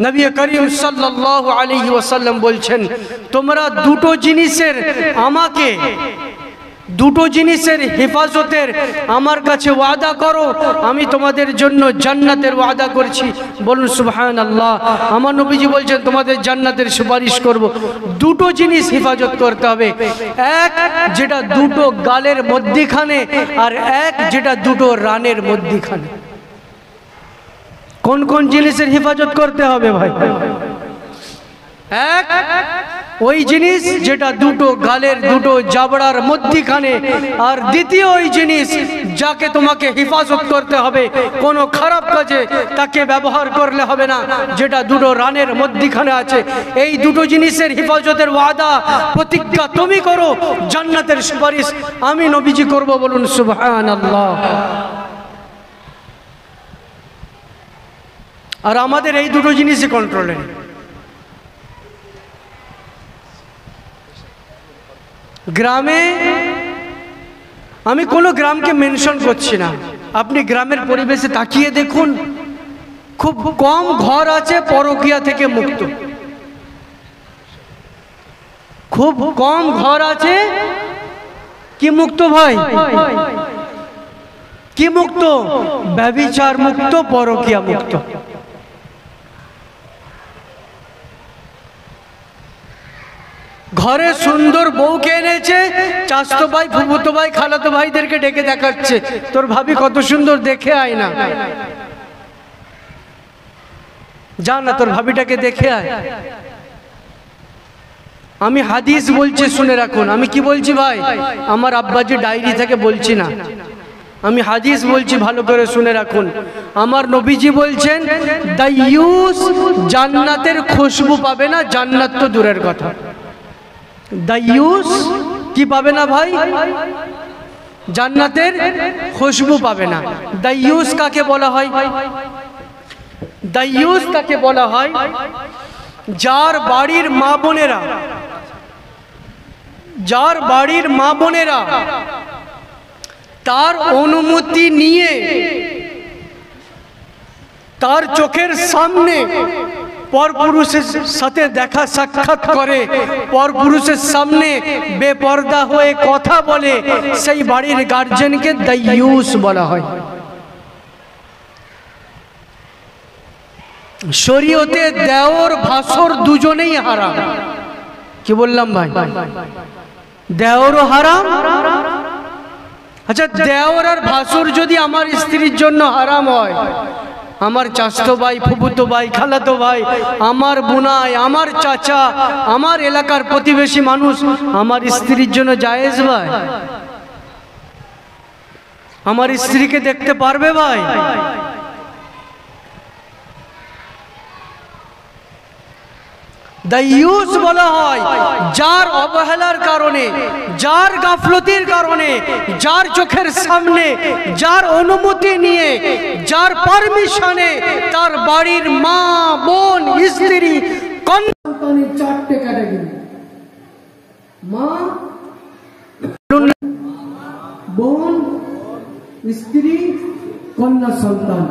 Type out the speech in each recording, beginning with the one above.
নবী করিম সাল্লাল্লাহু আলাইহি ওয়াসাল্লাম বলছেন, তোমরা দুটো জিনিসের হেফাজতের আমার কাছে ওয়াদা করো, আমি তোমাদের জন্য জান্নাতের ওয়াদা করছি। বলুন সুবহানাল্লাহ। আমার নবীজি বলছেন তোমাদের জান্নাতের সুপারিশ করব। দুটো জিনিস হেফাজত করতে হবে, এক যেটা দুটো গালের মধ্যখানে, আর এক যেটা দুটো রানের মধ্যখানে। কোন কোন জিনিসের হেফাজত করতে হবে ভাই? এক ওই জিনিস যেটা দুটো গালের দুটো জাবড়ার মধ্যখানে, আর দ্বিতীয় ওই জিনিস যাকে তোমাকে হেফাজত করতে হবে, কোনো খারাপ কাজে তাকে ব্যবহার করলে হবে না, যেটা দুটো রানের মধ্যখানে আছে। এই দুটো জিনিসের হেফাজতের ওয়াদা প্রতিজ্ঞা তুমি করো, জান্নাতের সুপারিশ আমি নবীজি করব। বলুন সুবহানাল্লাহ। আর আমাদের এই দুটো জিনিসই কন্ট্রোলে। গ্রামে, আমি কোনো গ্রামকে মেনশন করছি না, আপনি গ্রামের পরিবেশে তাকিয়ে দেখুন, খুব কম ঘর আছে পরকীয়া থেকে মুক্ত। খুব কম ঘর আছে কি মুক্ত ভাই? কি মুক্ত? ব্যভিচার মুক্ত, পরকীয়া মুক্ত। ঘরে সুন্দর বউকে এনেছে, চাচতো ভাই, ফুফুতো ভাই, খালাতো ভাইদেরকে ডেকে দেখাচ্ছে, তোর ভাবি কত সুন্দর, দেখে আয় না, যা না তোর ভাবিটাকে দেখে আয়। আমি হাদিস বলছি, শুনে রাখুন। আমি কি বলছি ভাই? আমার আব্বাজি ডায়েরি থেকে বলছি না, আমি হাদিস বলছি, ভালো করে শুনে রাখুন। আমার নবীজি বলছেন, দাইয়ুস জান্নাতের খুশবু পাবে না, জান্নাত তো দূরের কথা। দাইয়ুস কি পাবে না ভাই? জান্নাতের খুশবু পাবে না। দাইয়ুস কাকে বলা হয়? দাইয়ুস কাকে বলা হয়? যার বাড়ির মা বোনেরা তার অনুমতি নিয়ে তার চোখের সামনে পরপুরুষের সাথে দেখা সাক্ষাৎ করে, পরপুরুষের সামনে বেপরদা হয়ে কথা বলে, সেই বাড়ির গার্জেনকে দাইয়ুস বলা হয়। শরীয়তে দেওর ভাসুর দুজনেই হারাম। কি বললাম ভাই? দেওরও হারাম। আচ্ছা, দেওর আর ভাসুর যদি আমার স্ত্রীর জন্য হারাম হয়, আমার চাচতো ভাই, ফুফুতো ভাই, খালাতো ভাই, আমার বোনাই, আমার চাচা, আমার এলাকার প্রতিবেশী মানুষ আমার স্ত্রীর জন্য জায়েজ ভাই? আমার স্ত্রীকে দেখতে পারবে ভাই? দাইয়ুস বলা হয় যার অবহেলার কারণে, যার গাফলতির কারণে, যার চোখের সামনে, যার অনুমতি নিয়ে, যার পারমিশনে তার বাড়ির মা, বোন, স্ত্রী, সন্তানের চারটে ক্যাটাগরি: মা, বোন, স্ত্রী, কন্যা সন্তান।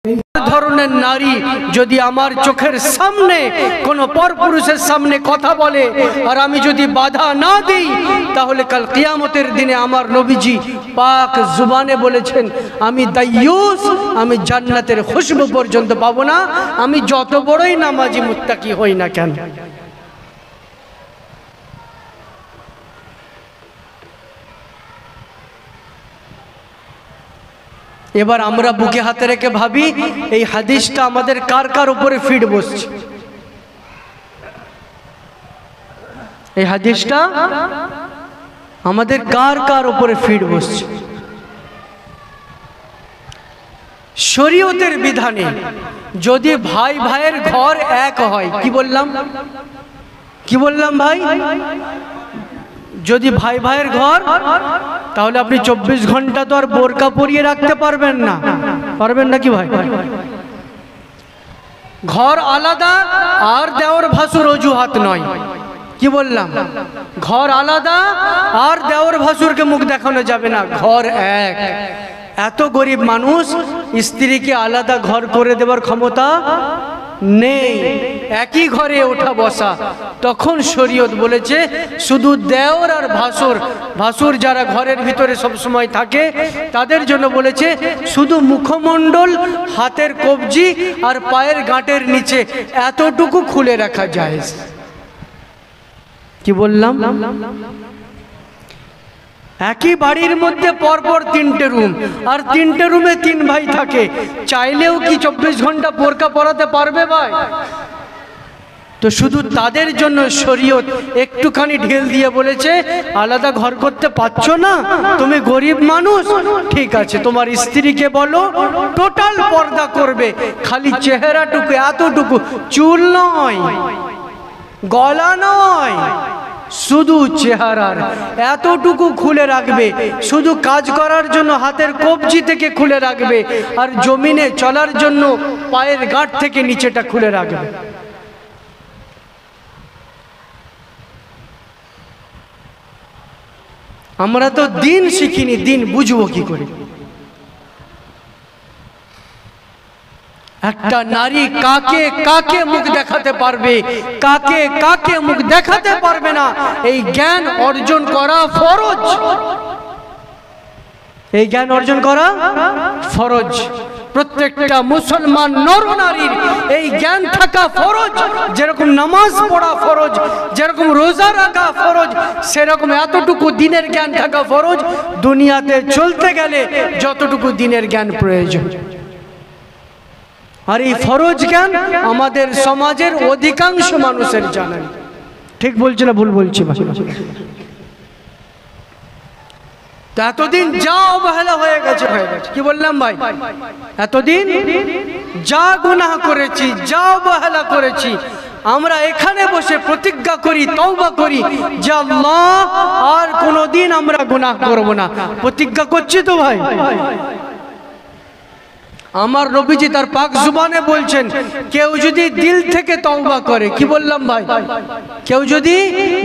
এই ধরনের নারী যদি আমার চোখের সামনে কোনো পরপুরুষের সামনে কথা বলে আর আমি যদি বাধা না দিই, তাহলে কাল কিয়ামতের দিনে আমার নবীজি পাক জুবানে বলেছেন, আমি দাইয়ুস, আমি জান্নাতের খুশবু পর্যন্ত পাবো না, আমি যত বড়ই নামাজি মুত্তাকি হই না কেন। এবার আমরা বুকে হাতে রেখে ভাবি, এই হাদিসটা আমাদের কার কার উপরে ফিট বসছে? এই হাদিসটা আমাদের কার কার উপরে ফিট বসছে? শরীয়তের বিধানে যদি ভাই ভাইয়ের ঘর এক হয়, কি বললাম? কি বললাম ভাই? যদি ভাই ভাইয়ের ঘর, তাহলে আপনি 24 ঘন্টা তো আর বোরকা পরিয়ে রাখতে পারবেন না, পারবেন নাকি ভাই? ঘর আলাদা আর দেওর ভাসুর অজুহাত নয়। কি বললাম? ঘর আলাদা আর দেওর ভাসুরকে মুখ দেখানো যাবে না, ঘর এক। এত গরিব মানুষ, স্ত্রীকে আলাদা ঘর করে দেওয়ার ক্ষমতা নেই, একই ঘরে ওঠা বসা। তখন শরীয়ত বলেছে শুধু দেওর আর ভাসুর যারা ঘরের ভিতরে সব সময় থাকে তাদের জন্য বলেছে শুধু মুখমণ্ডল, হাতের কবজি আর পায়ের গাঁটের নিচে এতটুকু খুলে রাখা যায়। কি বললাম? একই বাড়ির মধ্যে পরপর 3টে রুম, আর 3টে রুমে 3 ভাই থাকে, চাইলেও কি 24 ঘন্টা বোরকা পরাতে পারবে ভাই? তো শুধু তাদের জন্য শরীয়ত একটুখানি ঢিল দিয়ে বলেছে আলাদা ঘর করতে পারছো না, তুমি গরিব মানুষ, ঠিক আছে তোমার স্ত্রীকে বলো টোটাল পর্দা করবে, খালি চেহারাটুকু, এতটুকু, চুল নয়, গলা নয়, শুধু চেহারার এতটুকু খুলে রাখবে, শুধু কাজ করার জন্য হাতের কবজি থেকে খুলে রাখবে, আর জমিনে চলার জন্য পায়ের গাঁট থেকে নিচেটা খুলে রাখবে। আমরা তো দিন শিখিনি, দিন বুঝবো কি করে? একটা নারী কাকে কাকে মুখ দেখাতে পারবে, কাকে কাকে মুখ দেখাতে পারবে না, এই জ্ঞান অর্জন করা ফরজ। এই জ্ঞান অর্জন করা ফরজ। প্রত্যেকটা মুসলমান নর নারীর এই জ্ঞান থাকা ফরজ। যেরকম নামাজ পড়া ফরজ, যেরকম রোজা রাখা ফরজ, সেরকম এতটুকু দিনের জ্ঞান থাকা ফরজ। দুনিয়াতে চলতে গেলে যতটুকু দিনের জ্ঞান প্রয়োজন। আর এই ফরজ জ্ঞান আমাদের সমাজের অধিকাংশ মানুষের জানা নেই। ঠিক বলছি না ভুল বলছি? তো এতদিন যা অবহেলা হয়ে গেছে। কি বললাম ভাই? এতদিন যা গুনাহ করেছি, যা অবহেলা করেছি, আমরা এখানে বসে প্রতিজ্ঞা করি, তওবা করি যে আল্লাহ আর কোনোদিন আমরা গুনাহ করব না। প্রতিজ্ঞা করছি তো ভাই? আমার নবীজি তার পাক জুবানে বলছেন কেউ যদি দিল থেকে তওবা করে, কি বললাম ভাই? কেউ যদি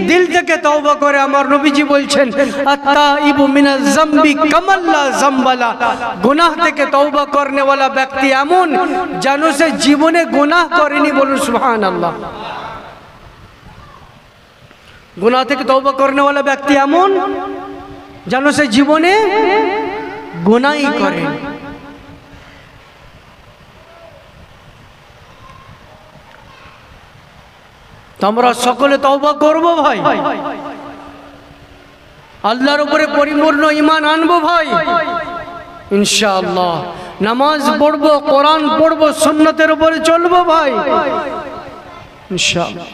দিল থেকে তওবা করে, আমার নবীজি বলছেন আত-তাইবু মিনাজ যামবি কামাল্লা যামবালা, গুনাহ থেকে তওবা করনে वाला ব্যক্তি এমন যেন সে জীবনে গুনাহ করেনি। বলুন সুবহানাল্লাহ। গুনাহ থেকে তওবা করনে वाला ব্যক্তি এমন যেন সে জীবনে গুনাহই করেনি। আমরা সকলে তওবা করব ভাই, আল্লাহর উপরে পরিপূর্ণ ঈমান আনবো ভাই ইনশাআল্লাহ। নামাজ পড়বো, কোরআন পড়বো, সুন্নতের উপরে চলবো ভাই ইনশাআল্লাহ।